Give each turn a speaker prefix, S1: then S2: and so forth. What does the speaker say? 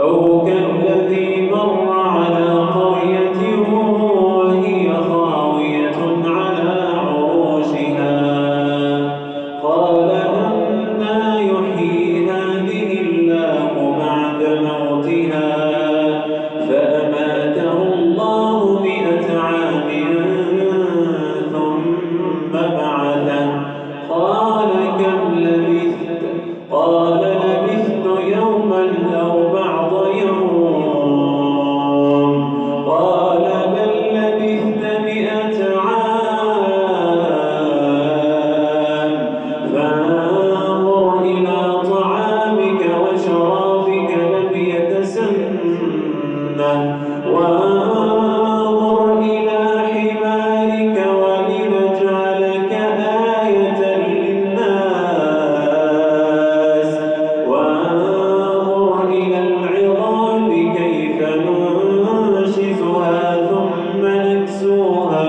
S1: أو كالذي مر على قرية وهي خاوية على عروشها قال أنى يحيي هذه الله بعد موتها فأماته الله 100 عام ثم بعثه قال كم لبثت قال لبثت يوما أو بعض يوم قال بل لبثت 100 عام فانظر إلى طعامك وشرابك لم يتسنه وانظر إلى حمارك ولنجعلك آية للناس وانظر إلى العظام كيف ننشزها ثم نكسوها